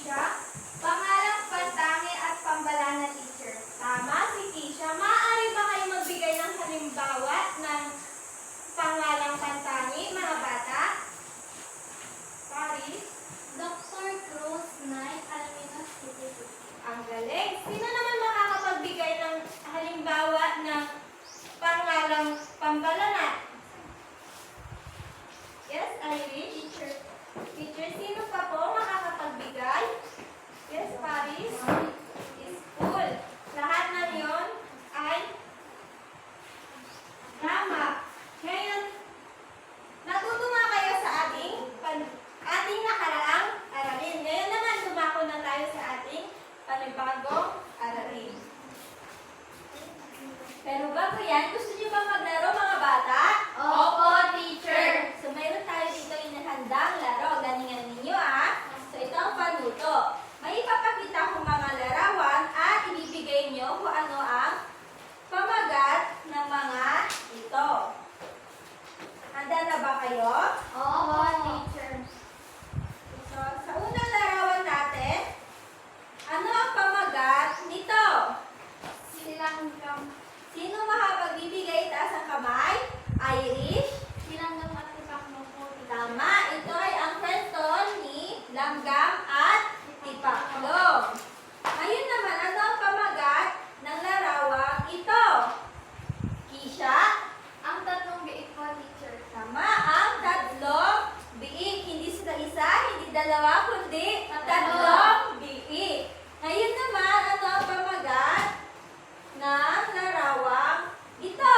Kisha? Pangalang pantangi at pambala na teacher. Tama si Kisha. Maaari ba kayo magbigay ng halimbawa ng pangalang pantangi, mga bata? Paris? Dr. Cruz Knight, Alaminos City. Ang galing. Sino naman makakapagbigay ng halimbawa ng pangalang pambalanat? Yes, Irish? Teacher. Teacher, sino pa po makakapagbigay? Yes, Paris? School. Lahat ng yon ay tama. Ngayon, natuto nga kayo sa ating nakaraang aralin. Ngayon naman, dumako na tayo sa ating panibagong aralin. Pero bago yan, gusto niyo ba maglaro, mga bata? Opo, teacher. So, mayroon tayo dito inahandang laro. Galingan ninyo, ah. So, ito ang panuto. May ipapakita kong mga larawan at ibibigay nyo kung ano ang pamagat ng mga ito. Handa na ba kayo? Opo, teacher. So, sa unang larawan natin, ano ang pamagat nito? Silanggam. Sino makapagbibigay? Taas ang kamay? Irish? Silanggam at tipakmo po. Tama. Ito ay ang kwento ni Langgam at Tipaklong. Ngayon naman, ano ang pamagat ng larawang ito? Kisha? Ang tatlong biik po, teacher. Tama. Ang tatlong biik. Hindi sila isa, hindi dalawa, kundi tatlong biik. Ngayon naman, ano ang pamagat ng larawang ito?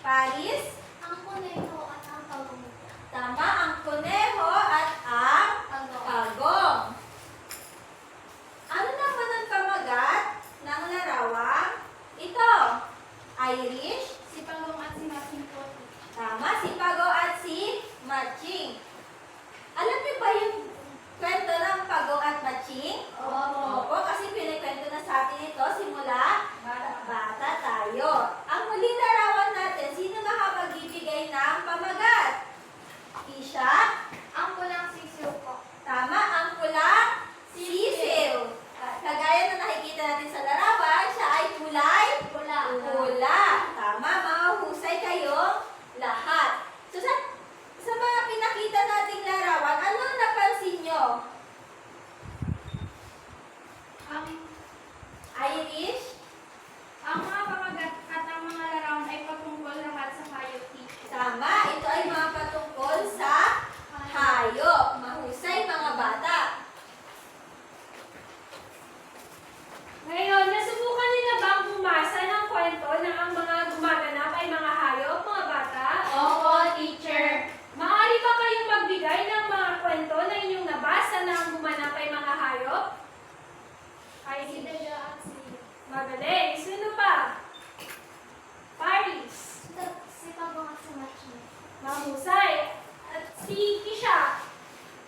Paris? Ang kuneho at ang pagong. Tama. Ang kuneho at ang kagong. Ano naman ang pamagat ng larawang ito? Irish? Si Pagong at si Matching po, teacher. Tama, si Pago at si Matching. Alam niyo ba yung kwento ng Pago at Matching? Opo, kasi pinikwento na sa atin ito simula bata tayo. Ang huling larawan natin, sino makapagbibigay ng pamagat? Kisha? Ang pulang sisiw po. Tama, ang pulang sisiw. Kagaya na nakikita natin sa larawan, siya ay kulay Pula. pula. Tama, mahusay kayong lahat. So, sa mga pinakita nating larawan, ano ang napansin nyo? Ang Irish? mga pamagat at ang mga larawan ay patungkol lahat sa hayop, teacher. Tama, ito ay mga patungkol sa hayop. Mahusay, mga bata. Ngayon, nasubukan niyo na bang bumasa ng kwento na ang mga gumaganap ay mga hayop, mga bata? Opo, teacher. Maaari ba kayong magbigay ng mga kwento na inyong nabasa na ang gumanap ay mga hayop? Ay, Si Daga at si... magaling. Sino pa? Paris. Si Pagong at si Matching. Mahusay. At si Kisha.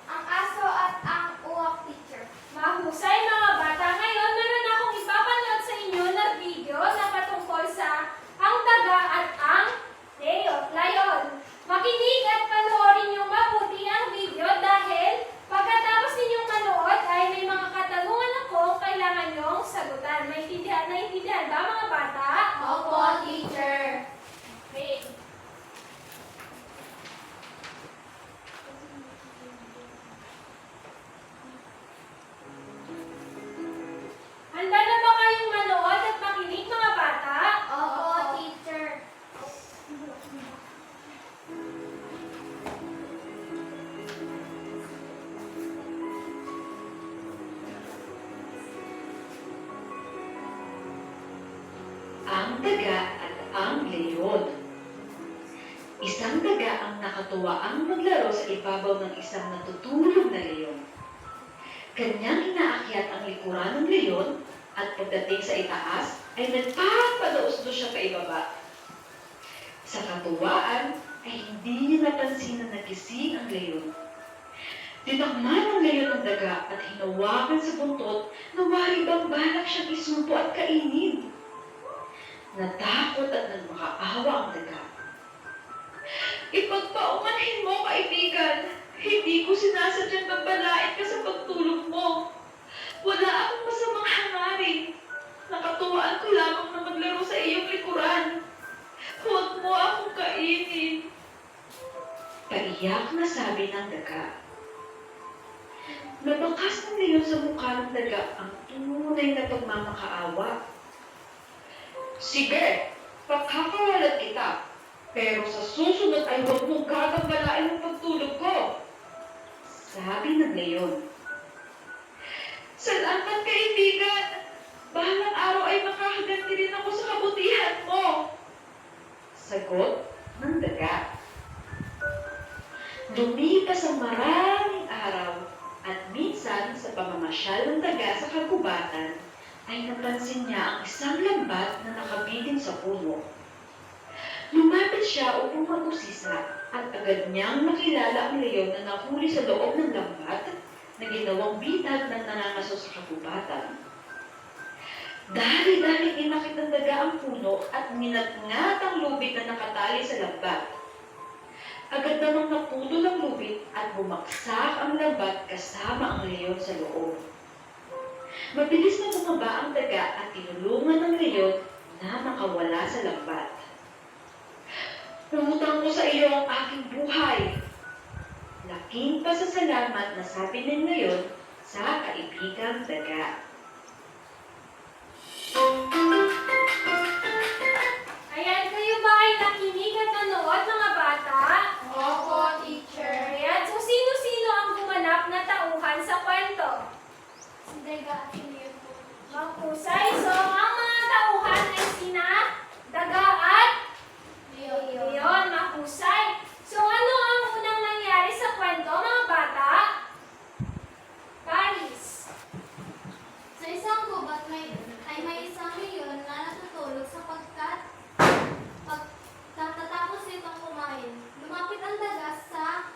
Ang aso at ang uwak, teacher. Mahusay, mga bata. Ngayon, meron akong ipapanood sa inyo na video na patungkol sa ang daga at ang layon. Makinig at panoorin niyong mabuti ang video dahil pagkatapos ninyong manood ay may mga katanungan ako kailangan niyong sagutan. Naintindihan ba, mga bata? Opo, teacher. Okay. Handa na ba kayong manood at makinig, mga bata? Opo, teacher. Ang daga at ang leyon. Isang daga ang nakatuwaang maglaro sa ibabaw ng isang natutulog na leyon. Kanyang inaakyat ang likuran ng leyon at pagdating sa itaas ay nagpapadaos-dos siya paibaba. Sa katuwaan ay hindi niya napansin na nagising ang leyon. Tinakman ng leyon ang daga at hinawakan sa buntot na wari bang balak siyang isumpo at kainin. Natakot at nagmakaawa ang daga. Ipagpaumanhin mo, kaibigan. Hindi ko sinasadyang magbalait ka sa pagtulog mo. Wala akong masamang hangarin. Nakatuwaan ko lamang na maglaro sa iyong likuran. Huwag mo akong kainin. Paiyak na sabi ng daga. Nabakas ng leon sa mukha ng daga ang tunay na pagmamakaawa. Sige, pakakawalan kita. Pero sa susunod ay huwag mong gagambalain ang pagtulog ko. Sabi ng leon. Salamat, kaibigan. Bahalang araw ay makahaganti rin ako sa kabutihan mo. Sagot ng daga. Lumipas ang maraming araw at minsan sa pamamasyal ng daga sa kagubatan ay napansin niya ang isang lambat na nakabitin sa puno. Lumapit siya upang mag-usisa at agad niyang nakilala ang leon na nahuli sa loob ng lambat na ginawang bitag ng nangangaso sa kagubatan. Dali-dali inakit ng daga ang puno at minatngat ang lubid na nakatali sa lambat. Agad namang naputol ang lubid at bumaksak ang lambat kasama ang leon sa loob. Mabilis na bumaba ang daga at tinulungan ng leon na makawala sa lambat. Umutang ko sa iyo ang aking buhay. Laking pasasalamat na sabi ng leon sa kaibigang daga. Ayan, kayo ba ay nakinig at nanood mga bata? Opo, teacher. Ayan, so sino-sino ang gumanap na tauhan sa kwento? Si Daga at si Leon po. Mahusay. So, ang mga tauhan ay sina Daga at Leon. Mahusay. So, ano ang unang nangyari sa kwento, mga bata? Paris. Sa isang gubat ay may isang leon na natutulog sapagkat pagkatapos itong kumain. Lumapit ang daga sa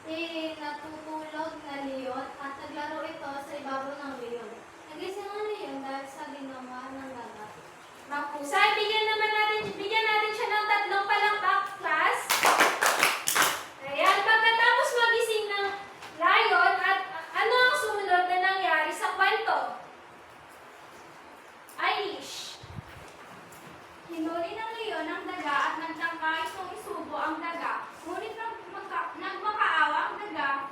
natutulog na leon at naglaro ito sa ibabaw ng leon. Nagising ang leon dahil sa ginawa ng daga. Mahusay. Bigyan natin siya ng 3 palakpak, class. Ayan, pagkatapos magising ng lion, at ano ang sumunod na nangyari sa kwento? Irish. Hinuli ng leon ang daga at nagtangka itong isubo ang daga. Ngunit nagmakaawa ang daga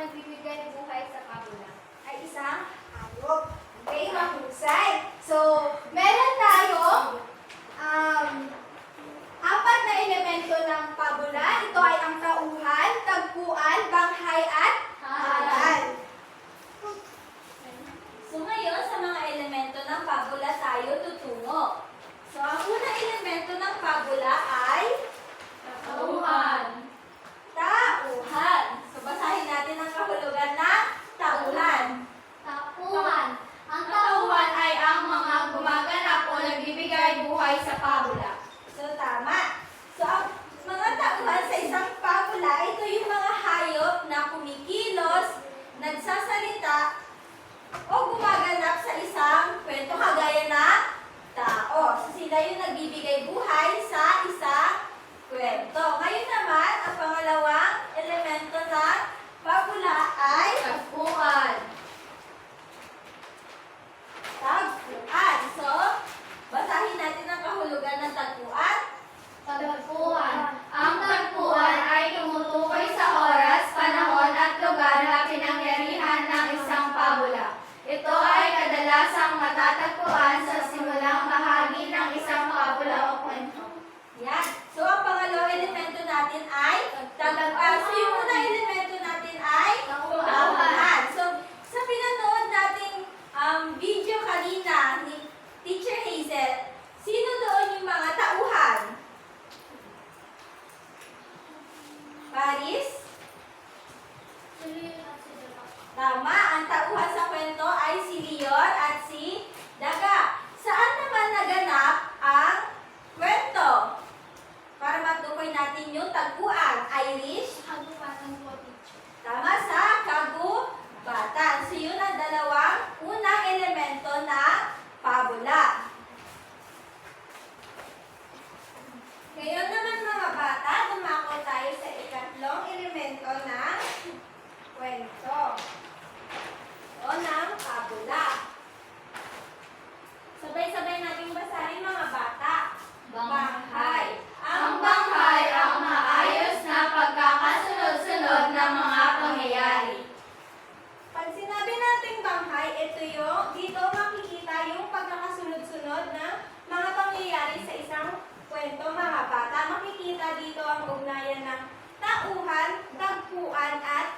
nagbibigay buhay sa pabula? Ay isang hayop. Okay, mahusay. So, meron tayong apat na elemento ng pabula. Ito ay ang tauhan, tagpuan, banghay, at aral. So, ngayon sa mga elemento ng pabula tayo tutungo. So, ang unang elemento ng pabula ay Tauhan. tauhan. So, basahin natin ang kahulugan ng tauhan. Tauhan. Ang tauhan ay ang mga gumaganap o nagbibigay buhay sa pabula. So, tama. So, ang mga tauhan sa isang pabula, ito yung mga hayop na kumikilos, nagsasalita, o gumaganap sa isang kwento kagaya ng tao. So, sila yung nagbibigay buhay sa isang kwento. Ngayon naman, ang pangalawang elemento ng pabula ay Tagpuan. tagpuan. So, basahin natin ang kahulugan ng tagpuan. Tagpuan. Ang tagpuan ay tumutukoy sa oras, panahon at lugar na pinangyarihan ng isang pabula. Ito ay kadalasang matatagpuan sa simulang bahagi ng isang pabula o kwento. Yan. So, ang pangalawang elemento natin ay tagpuan. So, yung unang elemento natin ay tauhan. So, sa pinanood nating video kanina ni Teacher Hazel, sino doon yung mga tauhan? Paris? Tama, ang tauhan sa kwento ay si Leon at si Daga. Saan naman naganap ang kwento? Para matukoy natin yung tagpuan. Irish? Kagubatan po, teacher. Tama, sa kagubatan. So yun ang dalawang unang elemento ng pabula. Ngayon naman mga bata, dumako tayo sa ikatlong elemento ng kwento o ng pabula. Sabay-sabay nating basahin mga bata. Banghay. Ang banghay ang maayos na pagkakasunod-sunod ng mga pangyayari. Pag sinabi nating banghay, ito yung, dito makikita yung pagkakasunod-sunod ng mga pangyayari sa isang kwento mga bata. Makikita dito ang ugnayan ng tauhan, tagpuan, at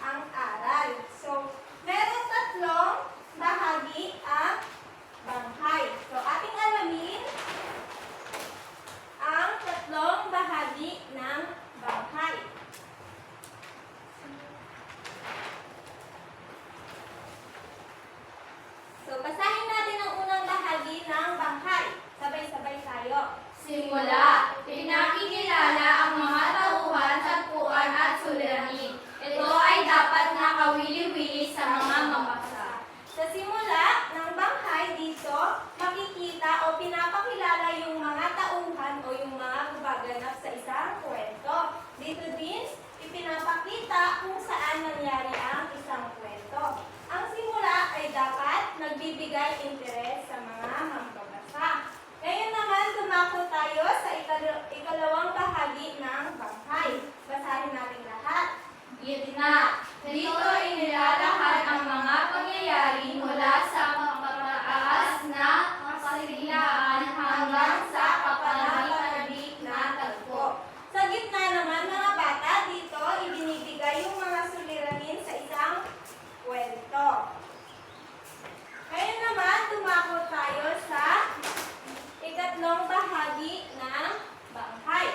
ang aral. So, meron tatlong bahagi ang banghay. So, ating alamin ang tatlong bahagi ng banghay. So, basahin natin ang unang bahagi ng banghay. Sabay-sabay tayo. Simula, pinakikilala ang mga tauhan, tagpuan at suliranin. Ito ay dapat na kawili-wili sa mga mabasa. Sa simula ng banghay dito, makikita o pinapakilala yung mga tauhan o yung mga gumaganap sa isang kwento. Dito din, ipinapakita kung saan nangyari ang isang kwento. Ang simula ay dapat nagbibigay interes sa mga mambabasa. Ngayon naman, dumako tayo sa ikalawang bahagi ng banghay. Basahin natin lahat. Gitna. Dito inilalakad ang mga pangyayari mula sa pagpapataas na kasiglaan hanggang sa kapanabik na tagpo. Sa gitna naman, mga bata, dito ibinibigay yung mga suliranin sa isang kwento. Ngayon naman, dumako tayo sa ikatlong bahagi ng banghay.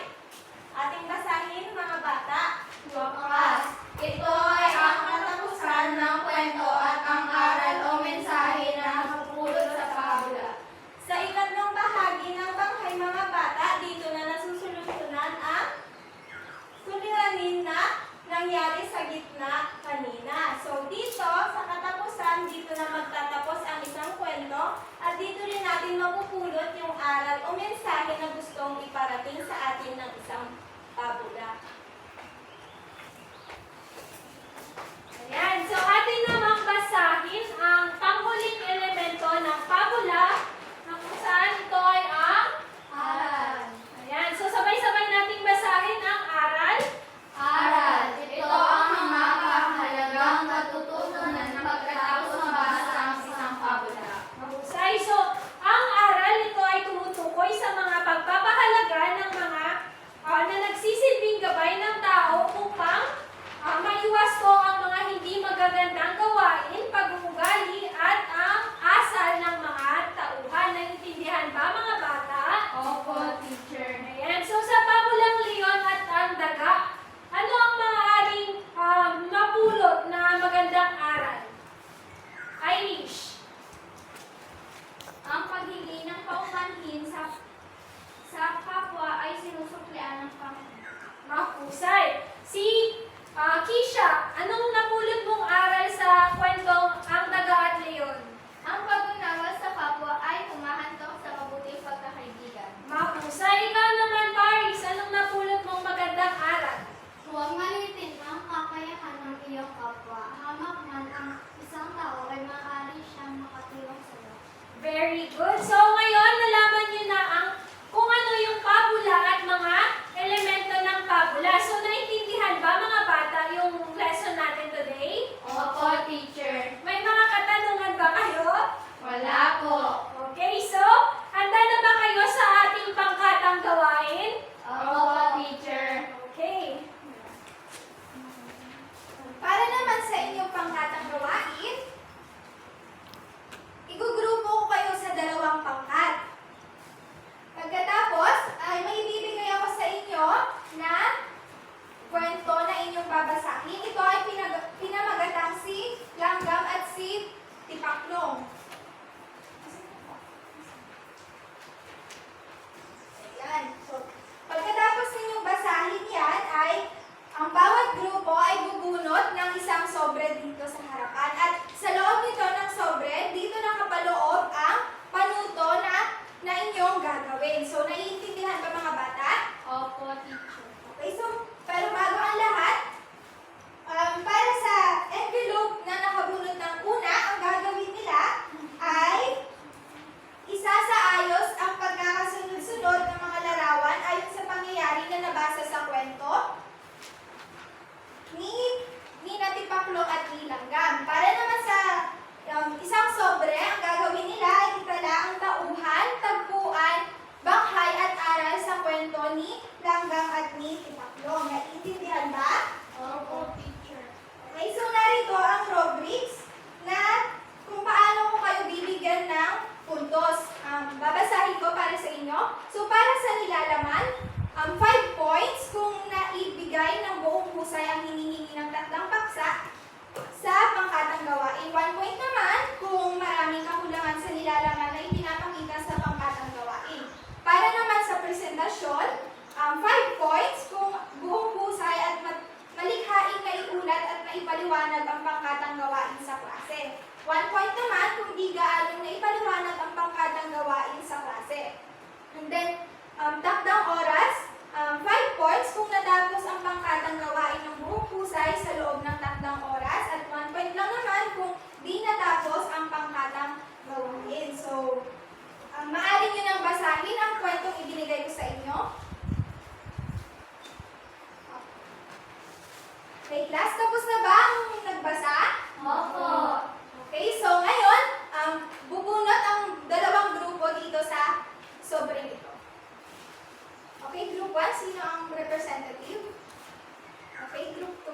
Ating basahin, mga bata. Wakas. Ito ay ang katapusan ng kwento at ang aral o mensahe na napupulot sa pabula. Sa ikatlong bahagi ng banghay, mga bata, dito na nasusulunsunan ang suliranin na nangyari sa gitna kanina. So, dito, sa katapusan, dito na magtatapos ang isang kwento at dito rin natin mapupulot yung aral o mensahe na gustong iparating sa atin ng isang pabula. Ayan. So, atin namang basahin ang panghuling elemento ng pabula na kung saan ito ay ang Aral. Ayan. So, sabay-sabay nating basahin ang aral. Aral. Ito ang mga kahalagan anong napulot mong aral sa kwentong Ang Daga at Leon? Ang pag-unawa sa kapwa ay humahantok sa mabuting pagkakaibigan. Mahusay. Ikaw naman, Paris, anong napulot mong magandang aral? Huwag maliitin ang kakayahan ng iyong kapwa. Hamak man ang isang tao ay maaari siyang makatulong sa iyo. Very good. So ngayon, nalaman niyo na kung ano yung pabula at mga elemento ng pabula. So naintindihan ba mga bata yung lesson natin today? Opo, teacher. May mga katanungan ba kayo? Wala po. Okay, so handa na ba kayo sa ating pangkatang gawain? Opo, teacher. Okay. Para naman sa inyong pangkatang gawain, igugrupo ko kayo sa dalawang pangkat. Pagkatapos, ay may ibibigay ako sa inyo na kwento na inyong babasahin. Ito ay pinamagatang si Langgam at si Tipaklong. Ayan. So, pagkatapos ninyong basahin yan, ay ang bawat grupo ay bubunot ng isang sobre dito sa harapan. At sa loob nito ng sobre, dito nakapaloob ang panuto na inyong gagawin. So, naiintindihan ba mga bata? Opo, teacher. Okay, so, pero bago ang lahat, para sa envelope na nakabunot ng una, ang gagawin nila ay isasaayos ang pagkakasunod-sunod ng mga larawan ayon sa pangyayari na nabasa sa kwento ni Natipaklong at ni Langgam. Para naman sa isang sobre, ang gagawin nila ay itala ang tauhan, tagpuan, bahay at aral sa kwento ni Langgam at ni Tipaklong. Naiintindihan ba? Opo, teacher. Okay, so narito ang rubrics na kung paano ko kayo bibigyan ng puntos. Babasahin ko para sa inyo. So para sa nilalaman, 5 points kung naibigay ng buong husay ang hinihingi ng tatlong paksa sa pangkatang gawain. 1 point naman kung maraming kakulangan sa nilalaman na ipinapakita sa pangkatang gawain. Para naman sa presentasyon, 5 points kung buong husay at malikhaing naiulat at naipaliwanag ang pangkatang gawain sa klase. 1 point naman kung di gaanong naipaliwanag ang pangkatang gawain sa klase. And then, takdang oras, 5 points kung natapos ang pangkatang gawain ng buong husay sa loob ng takdang oras at 1 point lang naman kung di natapos ang pangkatang gawain. So, maaari nyo nang basahin ang kwentong ibinigay ko sa inyo. Okay, class, tapos na ba ang nagbasa? Opo. Okay, so ngayon, bubunot ang dalawang grupo dito sa sobre ito. Okay, group 1, sino ang representative? Okay, group 2.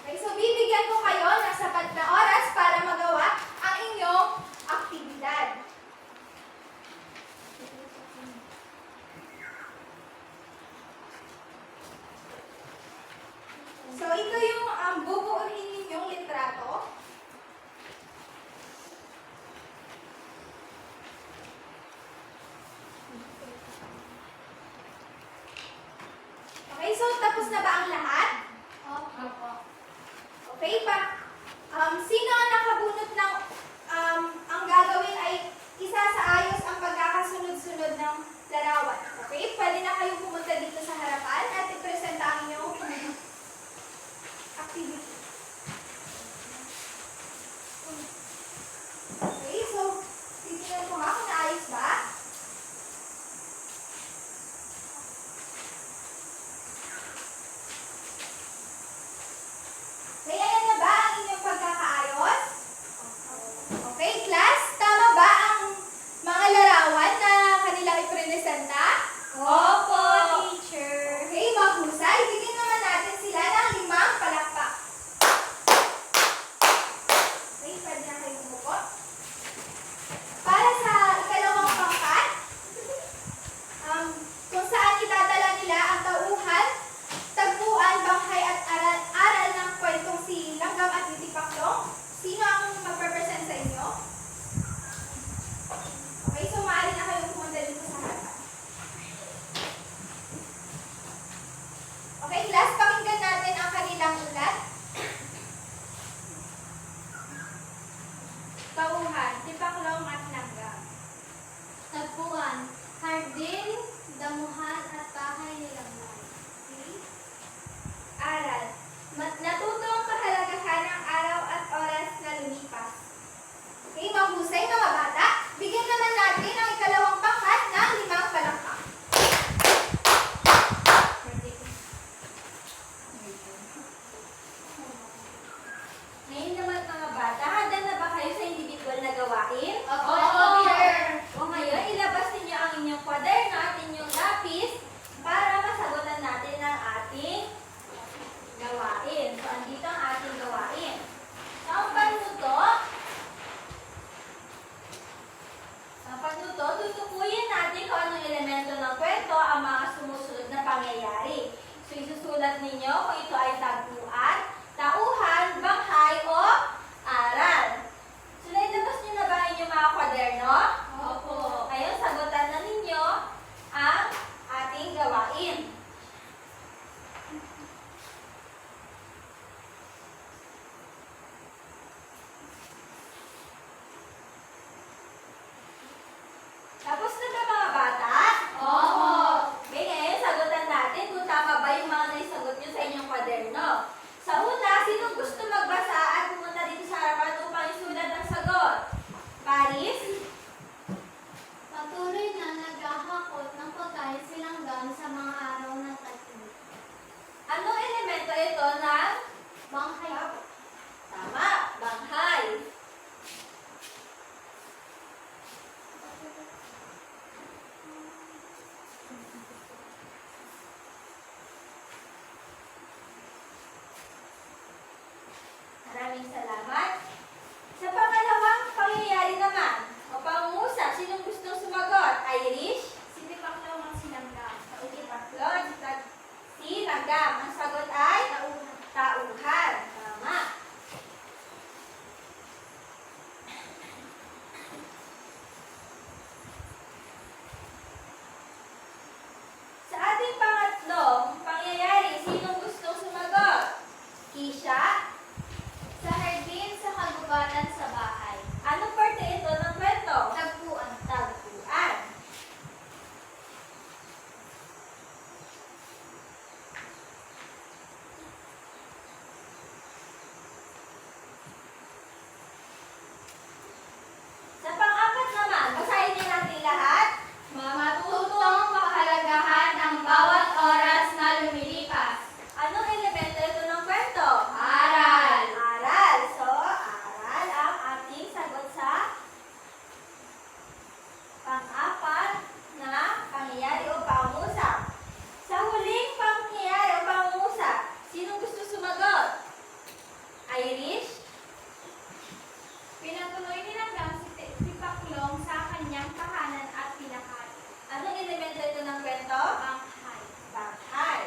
Okay, so bibigyan ko kayo ng sapat na oras para magawa ang inyong aktibidad. So ito yung bubuuhin ninyong litrato. Okay, so tapos na ba ang lahat? Opo. Okay pa. Sino ang nakabunot ng ang gagawin ay isasaayos ang pagkakasunod-sunod ng larawan. Okay, pwede na kayong pumunta dito sa harapan at ipresenta ang inyong Tapos na ba mga bata? Opo. Okay, ngayon sagutan natin kung tama ba yung mga naisagot nyo sa inyong kwaderno. Sa una, sino gusto magbasa at pumunta dito sa harapan upang isulat ang sagot? Paris? Patuloy na naghahakot ng pagkain silang gan sa mga araw ng tag-init. Anong elemento ito ng Banghay po. tama, banghay? Maraming salamat. Sa pangalawang pangyayari naman, o pangungusap, sinong gustong sumagot? Irish? Sinipaklaw ng sinangga. Okay, Paklon. Si Lagam. Ang sagot ay? Tauhan. Tama. Sa ating pangatlong pangyayari, sinong gustong sumagot? Kisha? Sa hardin sa kagubatan sa bahay. Anong parte ito ng kwento? Tagpuan. Tagpuan. Sa pang-apat naman, basahin niyo natin lahat. Matutong pahalagahan ang bawat oras na lumilipas. Anong elemento ito ng kwento? Aral. Aral. So, aral ang ating sagot sa pang-apat na pangyayari o pangungusap. Sa huling pangyayari o pangungusap, sinong gusto sumagot? Irish? Pinatuloy nilang si Paklong sa kanyang tahanan at pinakain. Anong elemento ito ng kwento? Banghay. Banghay.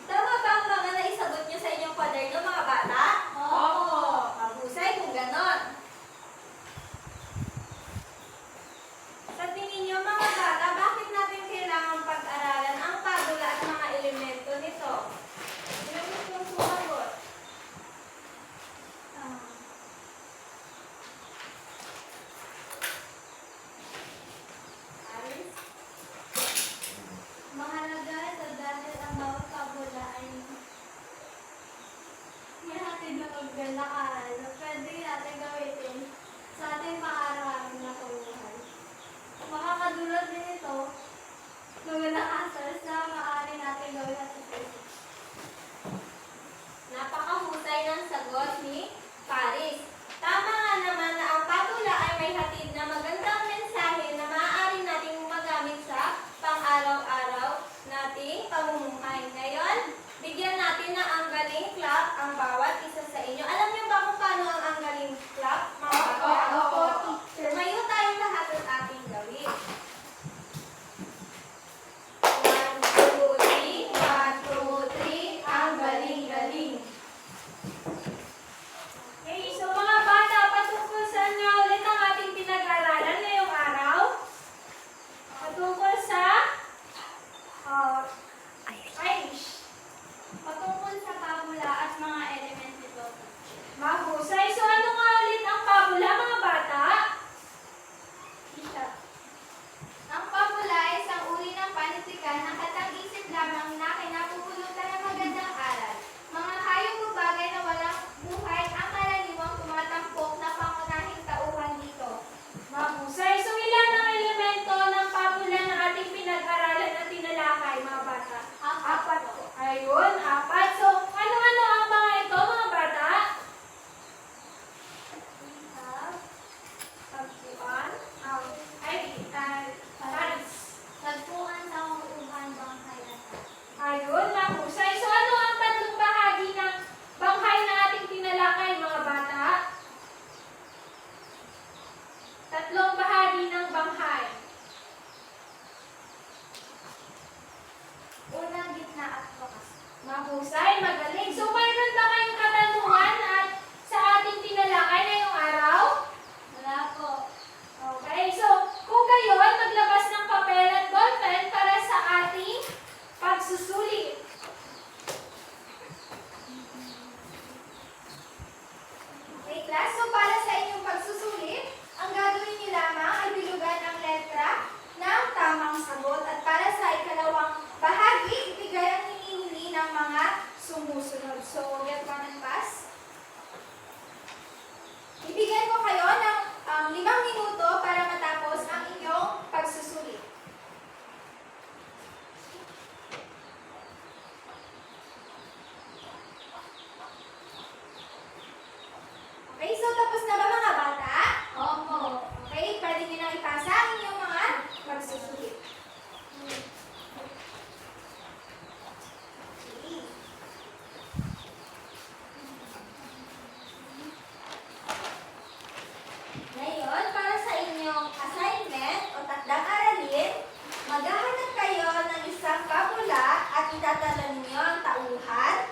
Tama ba ang mga naisagot niyo sa inyong kwaderno, mga bata? Opo. Mahusay kung ganon. Sa tingin niyo, mga bata, bakit natin kailangan pag-aralan ang tabula at mga elemento nito? Sino gustong sumagot? Aris? Mahalaga sa dahil ang bawat pabula ay hihatid na paglalakaan na pwede natin gamitin sa ating pang-araw-araw na pamumuhay. Makakadulot din ito ng mga asal sa maaari natin gawin at isipin. Napakahusay ng sagot ni Paris. Tama nga naman na ang pabula ay may hatid na magandang mensahe na maaari nating magamit sa pang-araw-araw nating pamumuhay. Ngayon, bigyan natin na ang galing clap ang bawat isa sa inyo. Alam niyo ba kung paano ang galing clap, mga bata? Opo. Tumayo tayong lahat at ating gawin. 1, 2, 3. 1, 2, 3, ang galing-galing. Okay, so mga bata, patungkol saan nga ulit ang ating pinag-aralan ngayong araw? Patungkol sa Irish. Patungkol sa pabula at mga element nito. Mahusay. So ano nga ulit ang pabula, mga bata? Isa. Ang pabula ay isang uri ng panitikan na katang-isip lamang na kinapupulutan ng magandang aral. Mga hayop o bagay na walang buhay ang karaniwang tumatampok na pangunahing tauhan dito. Mahusay. So ilan ang elemento ng pabula na ating pinag-aralan at tinalakay, mga bata? Apat po. Ayun, apat. So ano-ano ang mga ito, mga bata? Tagpuan. Paris. Tagpuan sa uuhan bangkay at Ayun, mahusay. So ano ang tatlong bahagi ng banghay na ating tinalakay, mga bata? Tatlong bahagi ng banghay. unang gitna at wakas. Mahusay, magaling. So mayroon ba kayong katanungan at sa ating tinalakay ngayong araw? Wala po. Okay, so kung gayon, maglabas ng papel at ballpen para sa ating pagsusulit. inyong assignment o takdang aralin, maghahanap kayo ng isang pabula at itatala ninyo ang tauhan